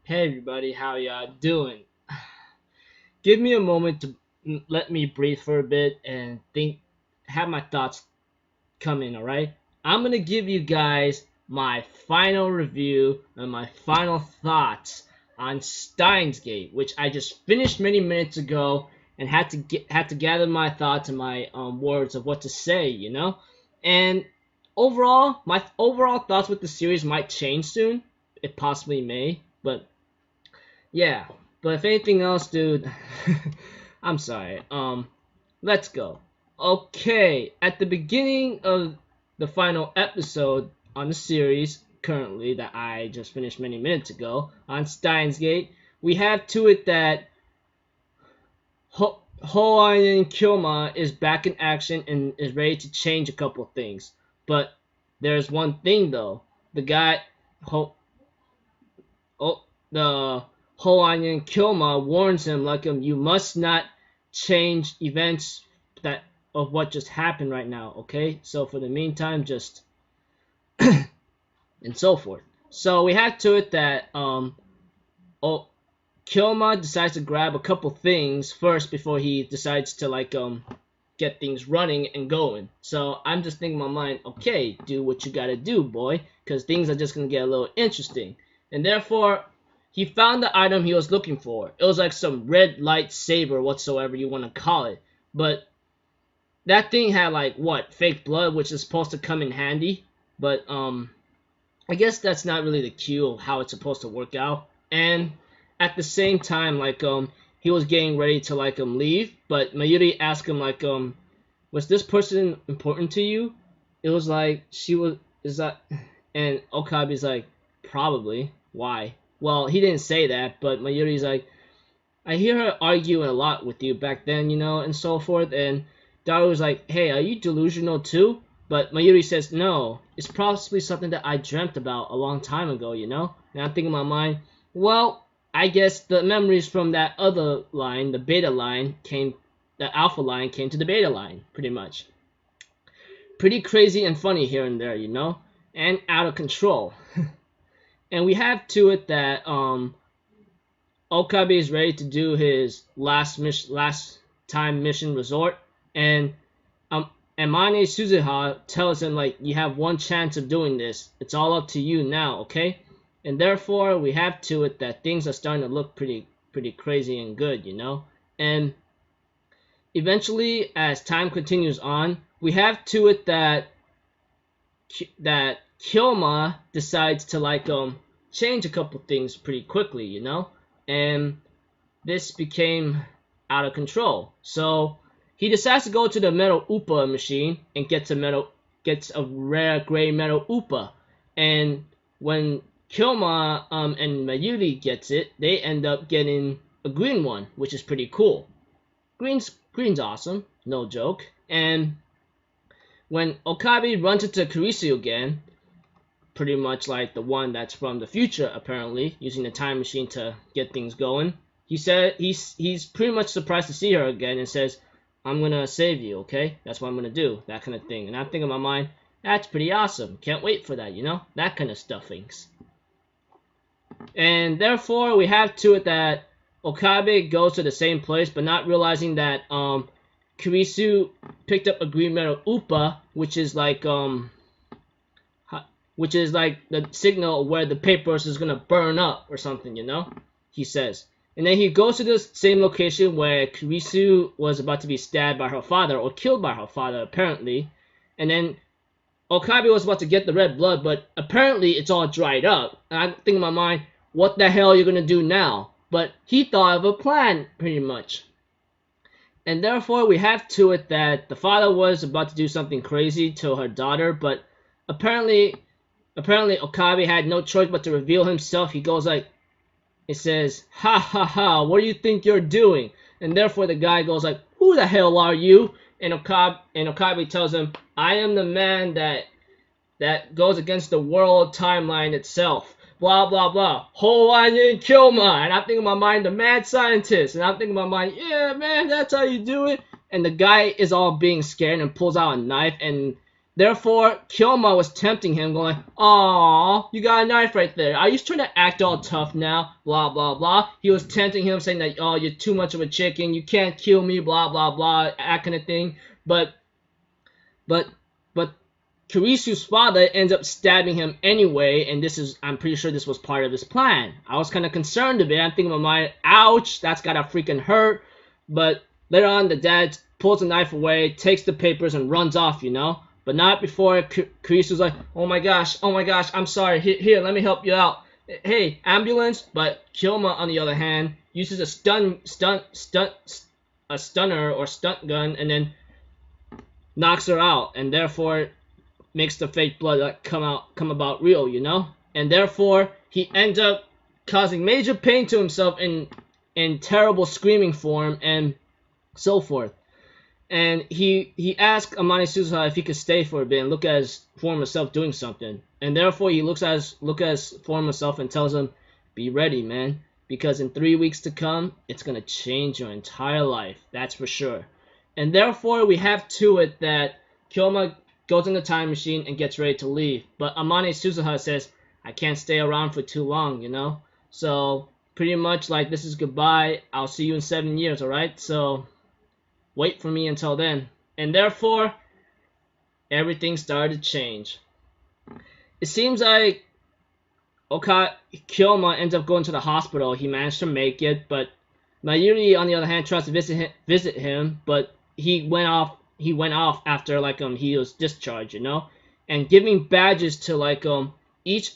Hey everybody, how y'all doing? Give me a moment to let me breathe for a bit and think, have my thoughts come in, alright? I'm gonna give you guys my final review and my final thoughts on Steins Gate, which I just finished many minutes ago and had to gather my thoughts and my words of what to say, And overall, my overall thoughts with the series might change soon. It possibly may, but yeah, but if anything else, dude, I'm sorry. Let's go. Okay, at the beginning of the final episode on the series currently that I just finished many minutes ago on Steins Gate, we have to it that Hoan Kyoma is back in action and is ready to change a couple things. But there's one thing though. The guy Ho, oh, the Hawaiian Kilma warns him like you must not change events that of what just happened right now, okay? So for the meantime, just and so forth. So we have to it that oh, Kilma decides to grab a couple things first before he decides to get things running and going. So I'm just thinking in my mind, okay, do what you gotta do, boy, because things are just gonna get a little interesting. And therefore, he found the item he was looking for. It was like some red lightsaber, whatsoever you want to call it. But that thing had like what, fake blood, which is supposed to come in handy. But I guess that's not really the cue of how it's supposed to work out. And at the same time, he was getting ready to leave, but Mayuri asked him was this person important to you? It was like she was is that and Okabe's like, probably. Why? Well, he didn't say that, but Mayuri's like, I hear her arguing a lot with you back then, and so forth. And Daru's like, hey, are you delusional too? But Mayuri says, no, it's possibly something that I dreamt about a long time ago. And I'm thinking in my mind, well, I guess the memories from that other line, the beta line, the alpha line came to the beta line, pretty much. Pretty crazy and funny here and there, and out of control. And we have to it that Okabe is ready to do his last time mission resort, and Amane Suzuha tells him you have one chance of doing this. It's all up to you now, okay? And therefore we have to it that things are starting to look pretty crazy and good, And eventually, as time continues on, we have to it that Kyoma decides to change a couple things pretty quickly, and this became out of control. So he decides to go to the metal Upa machine and gets a rare gray metal Upa. And when Kyoma and Mayuri gets it, they end up getting a green one, which is pretty cool. Green's awesome, no joke. And when Okabe runs into Kurisu again, pretty much like the one that's from the future, apparently, using the time machine to get things going, he said he's pretty much surprised to see her again and says, I'm gonna save you, okay? That's what I'm gonna do, that kind of thing. And I'm thinking in my mind, that's pretty awesome. Can't wait for that, that kind of stuffings. And therefore, we have to it that Okabe goes to the same place, but not realizing that Kurisu picked up a green metal Upa, which is like the signal where the papers is gonna burn up or something, he says. And then he goes to the same location where Kurisu was about to be stabbed by her father, or killed by her father, apparently. And then Okabe was about to get the red blood, but apparently it's all dried up. And I think in my mind, what the hell are you gonna do now? But he thought of a plan, pretty much. And therefore, we have to it that the father was about to do something crazy to her daughter, but apparently Okabe had no choice but to reveal himself. He goes it says, ha ha ha, what do you think you're doing? And therefore the guy goes who the hell are you? And Okabe tells him, I am the man that goes against the world timeline itself. Blah blah blah. Hawaiian Kyoma. And I'm thinking in my mind, the mad scientist. And I'm thinking in my mind, yeah man, that's how you do it. And the guy is all being scared and pulls out a knife and Therefore, Kyoma was tempting him, going like, "Aw, you got a knife right there. Are you trying to act all tough now? Blah, blah, blah." He was tempting him, saying that, "Oh, you're too much of a chicken. You can't kill me, blah, blah, blah," that kind of thing. But, but Kirisu's father ends up stabbing him anyway, and I'm pretty sure this was part of his plan. I was kind of concerned a bit. I'm thinking in my mind, ouch, that's gotta freaking hurt. But later on, the dad pulls the knife away, takes the papers, and runs off, But not before Kirisu's like, oh my gosh, I'm sorry. Here, let me help you out. Hey, ambulance. But Kyoma, on the other hand, uses a stunner or stunt gun, and then knocks her out, and therefore makes the fake blood come about real, And therefore, he ends up causing major pain to himself in terrible screaming form and so forth. And he asked Amane Suzuha if he could stay for a bit and look at his former self doing something. And therefore, he looks at his former self and tells him, "Be ready, man, because in 3 weeks to come, it's gonna change your entire life. That's for sure." And therefore, we have to it that Kyoma goes in the time machine and gets ready to leave. But Amane Suzuha says, "I can't stay around for too long, So, pretty much like, this is goodbye. I'll see you in 7 years, alright? So, wait for me until then." And therefore, everything started to change. It seems like Kyoma ends up going to the hospital. He managed to make it, but Mayuri, on the other hand, tries to visit him, but he went off after he was discharged, and giving badges to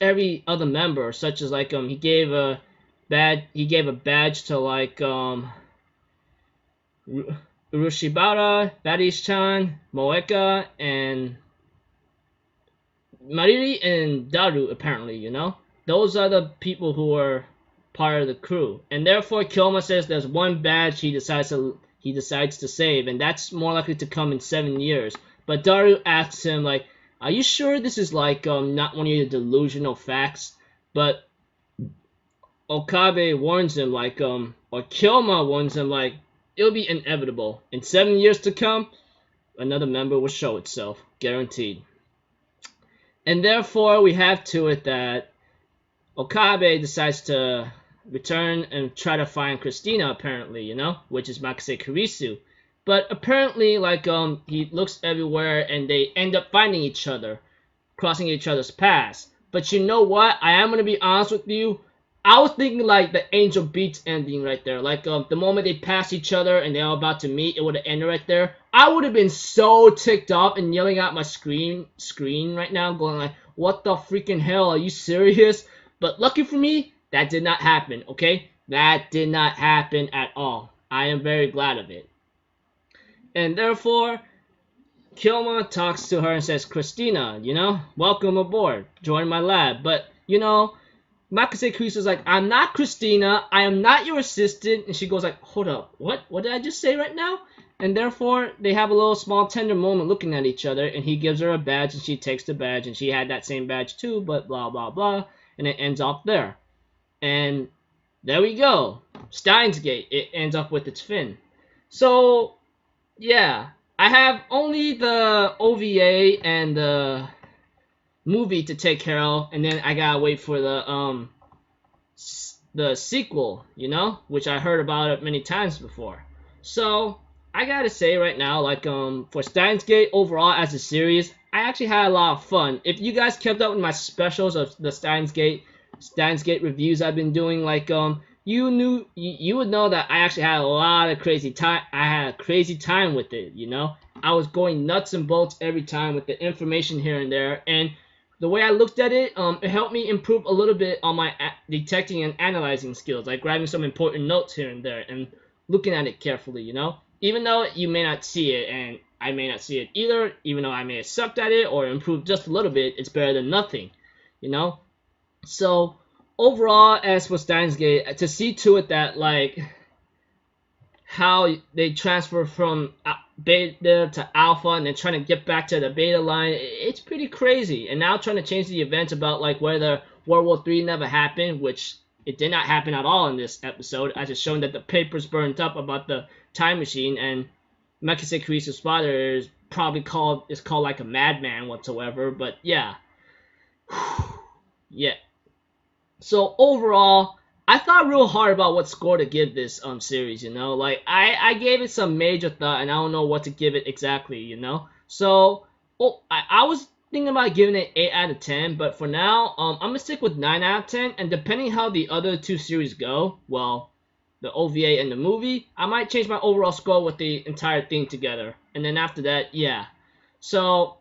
every other member, such as he gave a badge to Urushibara, Badish-chan, Moeka, and Mariri and Daru, apparently, Those are the people who are part of the crew. And therefore, Kyoma says there's one badge he decides to save, and that's more likely to come in 7 years. But Daru asks him, are you sure this is not one of your delusional facts? But Okabe warns him, or Kyoma warns him, it'll be inevitable. In 7 years to come, another member will show itself. Guaranteed. And therefore, we have to it that Okabe decides to return and try to find Christina, apparently, which is Makise Kurisu. But apparently, he looks everywhere and they end up finding each other, crossing each other's paths. But you know what? I am going to be honest with you. I was thinking the Angel Beats ending right there. The moment they pass each other and they're about to meet, it would have ended right there. I would have been so ticked off and yelling at my screen right now, going what the freaking hell? Are you serious? But lucky for me, that did not happen, okay? That did not happen at all. I am very glad of it. And therefore, Kyoma talks to her and says, "Christina, welcome aboard. Join my lab." But, Makise Kurisu's "I'm not Christina. I am not your assistant." And she goes "Hold up. What? What did I just say right now?" And therefore, they have a little small tender moment looking at each other. And he gives her a badge and she takes the badge. And she had that same badge too, but blah, blah, blah. And it ends off there. And there we go. Steins Gate. It ends up with its fin. So, yeah. I have only the OVA and the movie to take care of, and then I gotta wait for the sequel, which I heard about it many times before. So I gotta say right now, for Steins Gate overall as a series, I actually had a lot of fun. If you guys kept up with my specials of the Steins Gate reviews I've been doing, you would know that I actually had a lot of crazy time. I had a crazy time with it, I was going nuts and bolts every time with the information here and there, and the way I looked at it, it helped me improve a little bit on my detecting and analyzing skills, grabbing some important notes here and there and looking at it carefully, Even though you may not see it, and I may not see it either, even though I may have sucked at it or improved just a little bit, it's better than nothing, So, overall, as for Steins Gate, to see to it that, how they transfer from beta to alpha and then trying to get back to the beta line, it's pretty crazy. And now trying to change the events about whether World War III never happened, which it did not happen at all in this episode, as it's shown that the papers burned up about the time machine, and Makise Kurisu's father is probably called like a madman whatsoever. But yeah, yeah. So overall, I thought real hard about what score to give this series. You know, like I gave it some major thought, and I don't know what to give it exactly. You know, so I was thinking about giving it 8 out of 10, but for now, I'm gonna stick with 9 out of 10, and depending how the other two series go, well, the OVA and the movie, I might change my overall score with the entire thing together, and then after that, yeah. So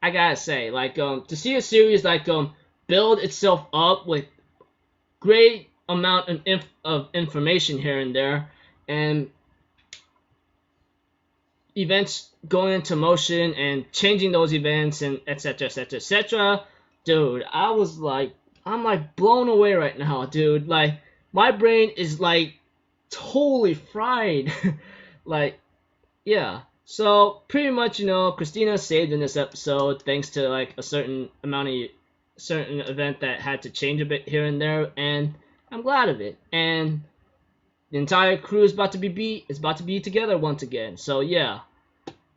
I gotta say, like, to see a series like build itself up with great amount of information here and there, and events going into motion and changing those events and etc etc etc. Dude, I'm like blown away right now, dude. Like my brain is like totally fried. Like yeah. So pretty much, you know, Christina saved in this episode thanks to like a certain event that had to change a bit here and there, and I'm glad of it. And the entire crew is about to be together once again. So yeah,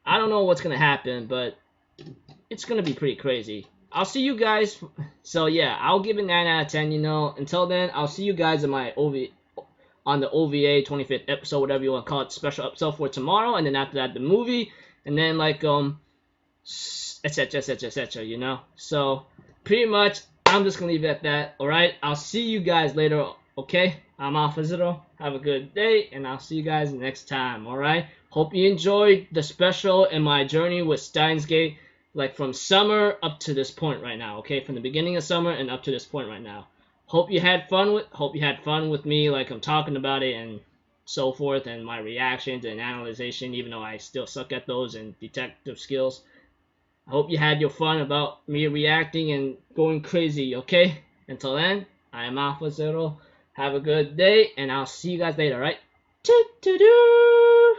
I don't know what's gonna happen, but it's gonna be pretty crazy. I'll see you guys. So yeah, I'll give it 9 out of 10. You know, until then, I'll see you guys in my on the OVA 25th episode, whatever you want to call it, special episode for tomorrow, and then after that the movie, and then like etc etc etc. You know, so pretty much I'm just gonna leave it at that. All right, I'll see you guys later. Okay, I'm Alpha Zero. Have a good day, and I'll see you guys next time. All right. Hope you enjoyed the special and my journey with Steins Gate, like from summer up to this point right now. Okay, from the beginning of summer and up to this point right now. Hope you had fun with me, like I'm talking about it and so forth, and my reactions and analyzation, even though I still suck at those and detective skills. I hope you had your fun about me reacting and going crazy. Okay, until then, I am Alpha Zero. Have a good day, and I'll see you guys later. Right? Toot-toot-doo!